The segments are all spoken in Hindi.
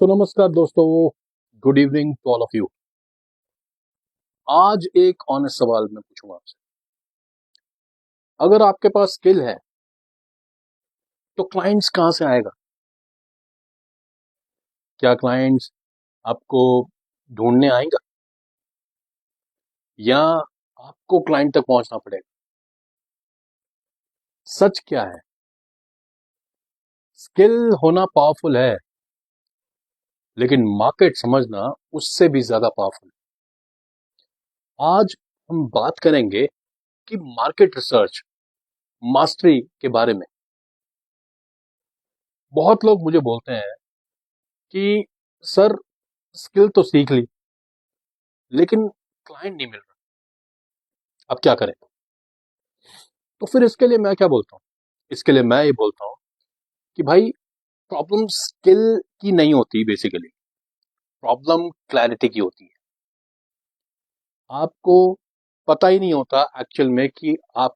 तो नमस्कार दोस्तों, good evening to all of you. आज एक ऑनेस्ट सवाल मैं पूछूंगा आपसे। अगर आपके पास स्किल है तो क्लाइंट्स कहां से आएगा? क्या क्लाइंट्स आपको ढूंढने आएगा या आपको क्लाइंट तक पहुंचना पड़ेगा? सच क्या है? स्किल होना पावरफुल है, लेकिन मार्केट समझना उससे भी ज्यादा पावरफुल है। आज हम बात करेंगे कि मार्केट रिसर्च मास्टरी के बारे में। बहुत लोग मुझे बोलते हैं कि सर, स्किल तो सीख ली लेकिन क्लाइंट नहीं मिल रहा, अब क्या करें? तो फिर इसके लिए मैं क्या बोलता हूँ? इसके लिए मैं ये बोलता हूँ कि भाई, प्रॉब्लम स्किल की नहीं होती, बेसिकली प्रॉब्लम क्लैरिटी की होती है। आपको पता ही नहीं होता एक्चुअल में कि आप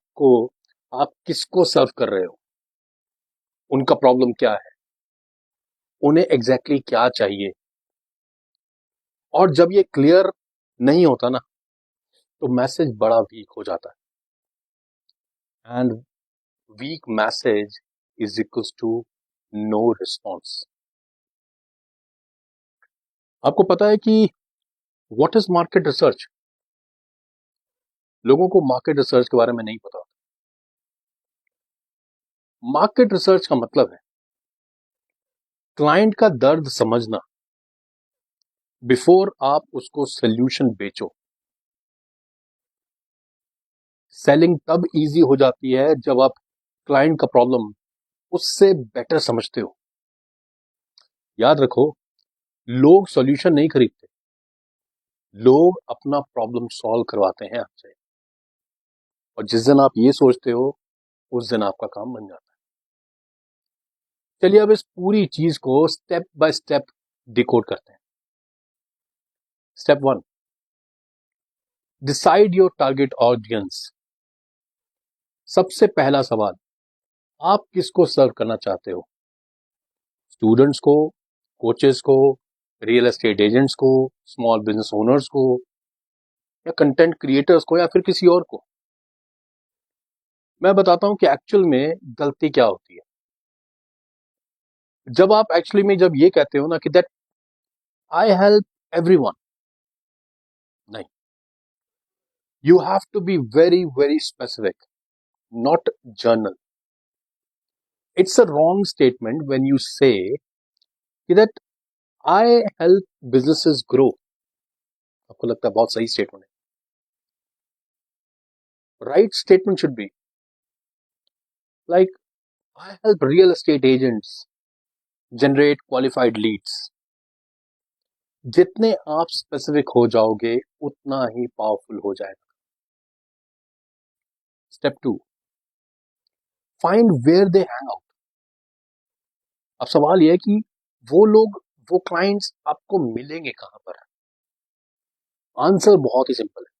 किसको सर्व कर रहे हो, उनका प्रॉब्लम क्या है, उन्हें एग्जैक्टली क्या चाहिए। और जब ये क्लियर नहीं होता ना, तो मैसेज बड़ा वीक हो जाता है। And weak message is equals to no response. आपको पता है कि व्हाट इज मार्केट रिसर्च? लोगों को मार्केट रिसर्च के बारे में नहीं पता। मार्केट रिसर्च का मतलब है क्लाइंट का दर्द समझना बिफोर आप उसको सोल्यूशन बेचो। सेलिंग तब इजी हो जाती है जब आप क्लाइंट का प्रॉब्लम उससे बेटर समझते हो। याद रखो, लोग सॉल्यूशन नहीं खरीदते, लोग अपना प्रॉब्लम सॉल्व करवाते हैं आपसे। और जिस दिन आप ये सोचते हो, उस दिन आपका काम बन जाता है। चलिए अब इस पूरी चीज को स्टेप बाय स्टेप डिकोड करते हैं। Step 1, decide your target audience. सबसे पहला सवाल, आप किसको सर्व करना चाहते हो? स्टूडेंट्स को, कोचेस को, रियल एस्टेट एजेंट्स को, स्मॉल बिजनेस ओनर्स को, या कंटेंट क्रिएटर्स को, या फिर किसी और को? मैं बताता हूं कि एक्चुअल में गलती क्या होती है। जब आप एक्चुअली में जब ये कहते हो ना कि दैट आई हेल्प एवरीवन, नहीं, you have to be very very specific, not general. It's a wrong statement when you say कि that I help businesses grow. आपको लगता है बहुत सही स्टेटमेंट है। Right statement should be like, I help real estate agents generate qualified leads. जितने आप स्पेसिफिक हो जाओगे उतना ही पावरफुल हो जाएगा। Step 2, find where they hang out. अब सवाल यह है कि वो क्लाइंट्स आपको मिलेंगे कहां पर? आंसर बहुत ही सिंपल है।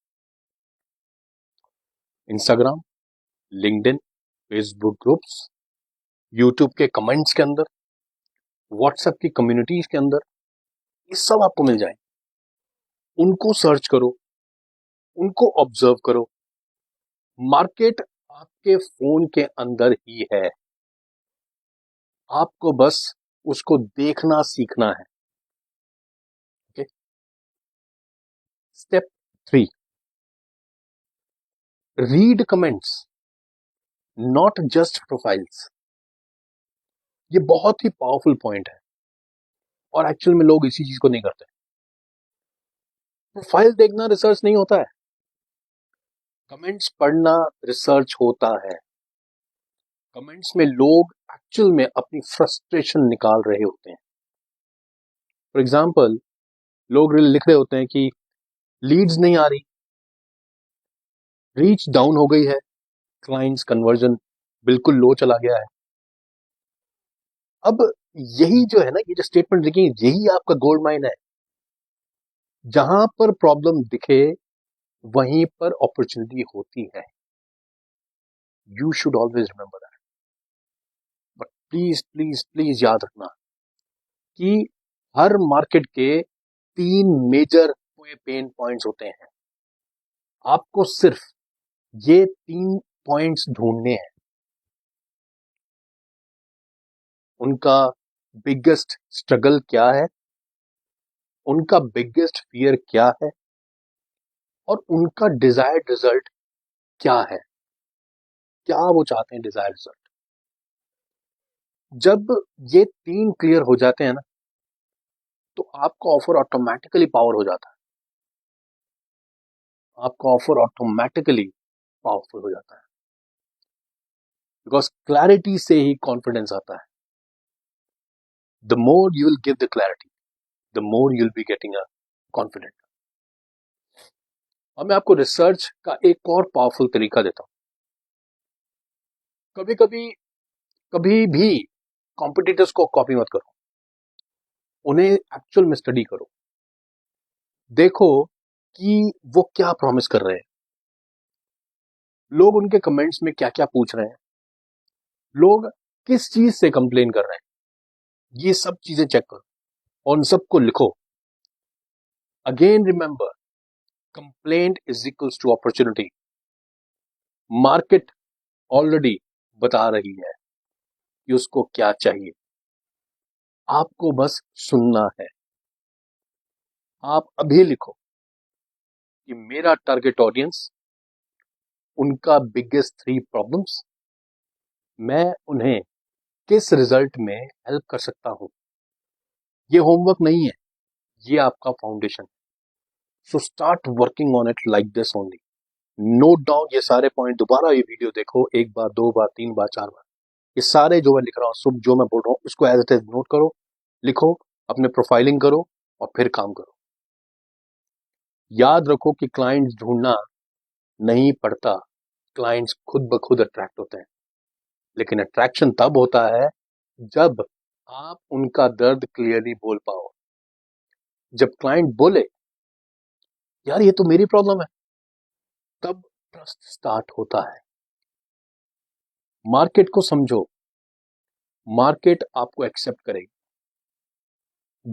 Instagram, LinkedIn, Facebook groups, YouTube के कमेंट्स के अंदर, व्हाट्सएप की कम्युनिटीज के अंदर, ये सब आपको मिल जाएंगे। उनको सर्च करो, उनको ऑब्जर्व करो। मार्केट आपके फोन के अंदर ही है, आपको बस उसको देखना सीखना है। Okay. Step 3, read comments, not just profiles. ये बहुत ही पावरफुल पॉइंट है और एक्चुअल में लोग इसी चीज को नहीं करते। प्रोफाइल देखना रिसर्च नहीं होता है, कमेंट्स पढ़ना रिसर्च होता है। कमेंट्स में लोग एक्चुअल में अपनी फ्रस्ट्रेशन निकाल रहे होते हैं। फॉर एग्जाम्पल, लोग लिख रहे होते हैं कि लीड्स नहीं आ रही, रीच डाउन हो गई है, क्लाइंट्स कन्वर्जन बिल्कुल लो चला गया है। अब यही जो है ना, ये जो स्टेटमेंट लिखी, यही आपका गोल्ड माइन है। जहां पर प्रॉब्लम दिखे वहीं पर अपॉर्चुनिटी होती है। You should always remember that. But please please please याद रखना कि हर मार्केट के 3 मेजर पेन पॉइंट्स होते हैं। आपको सिर्फ ये 3 पॉइंट्स ढूंढने हैं। उनका बिगेस्ट स्ट्रगल क्या है, उनका बिगेस्ट फियर क्या है, और उनका डिजायर्ड रिजल्ट क्या है। क्या वो चाहते हैं डिजायर्ड रिजल्ट। जब ये 3 क्लियर हो जाते हैं ना, तो आपका ऑफर ऑटोमेटिकली पावर हो जाता है। आपका ऑफर ऑटोमेटिकली पावरफुल हो जाता है, बिकॉज क्लैरिटी से ही कॉन्फिडेंस आता है। The more you will give the clarity, the more you will be getting a confident. अब मैं आपको रिसर्च का एक और पावरफुल तरीका देता हूं। कभी कभी कभी भी कॉम्पिटिटर्स को कॉपी मत करो, उन्हें एक्चुअल में स्टडी करो। देखो कि वो क्या प्रॉमिस कर रहे हैं, लोग उनके कमेंट्स में क्या क्या पूछ रहे हैं, लोग किस चीज से कंप्लेन कर रहे हैं। ये सब चीजें चेक करो और उन सबको लिखो। Again remember, complaint is equals to opportunity. Market already बता रही है कि उसको क्या चाहिए, आपको बस सुनना है। आप अभी लिखो कि मेरा टारगेट ऑडियंस, उनका बिगेस्ट 3 प्रॉब्लम्स, मैं उन्हें किस रिजल्ट में हेल्प कर सकता हूं। ये होमवर्क नहीं है, ये आपका फाउंडेशन है। So start working on it like this only. Note down ये सारे पॉइंट, दोबारा ये वीडियो देखो, 1 बार, 2 बार, 3 बार, 4 बार। ये सारे जो मैं लिख रहा हूँ, सब जो मैं बोल रहा हूँ, उसको एज इट इज नोट करो, लिखो, अपने प्रोफाइलिंग करो और फिर काम करो। याद रखो कि क्लाइंट्स ढूंढना नहीं पड़ता, क्लाइंट्स खुद ब खुद अट्रैक्ट होते हैं। लेकिन अट्रैक्शन तब होता है जब आप उनका दर्द क्लियरली बोल पाओ। जब क्लाइंट बोले यार ये तो मेरी प्रॉब्लम है, तब ट्रस्ट स्टार्ट होता है। मार्केट को समझो, मार्केट आपको एक्सेप्ट करेगी।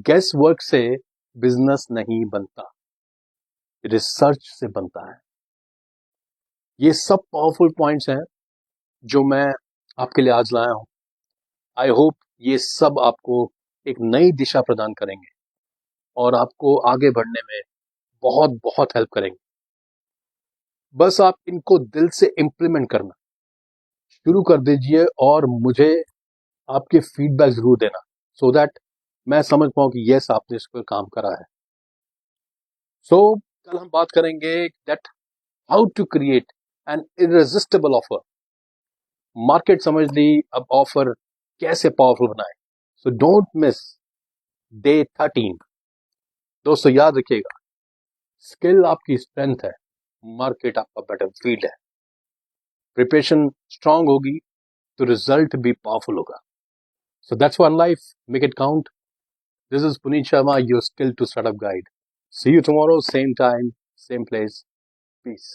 गेस वर्क से बिजनेस नहीं बनता, रिसर्च से बनता है। ये सब पावरफुल पॉइंट्स हैं जो मैं आपके लिए आज लाया हूं। आई होप ये सब आपको एक नई दिशा प्रदान करेंगे और आपको आगे बढ़ने में बहुत बहुत हेल्प करेंगे। बस आप इनको दिल से इम्प्लीमेंट करना शुरू कर दीजिए और मुझे आपके फीडबैक जरूर देना, सो दैट मैं समझ पाऊं कि यस आपने इस पर काम करा है। सो कल हम बात करेंगे that how to create an irresistible offer. Market समझ ली, अब ऑफर कैसे पावरफुल बनाए। So don't miss day 13। दोस्तों याद रखिएगा, स्किल आपकी स्ट्रेंथ है, मार्केट आपका बेटर फील्ड है। प्रिपरेशन स्ट्रांग होगी तो रिजल्ट भी पावरफुल होगा। So that's one life, make it count. This is Puneet Sharma, your skill to startup guide. See you tomorrow, same time, same place. Peace.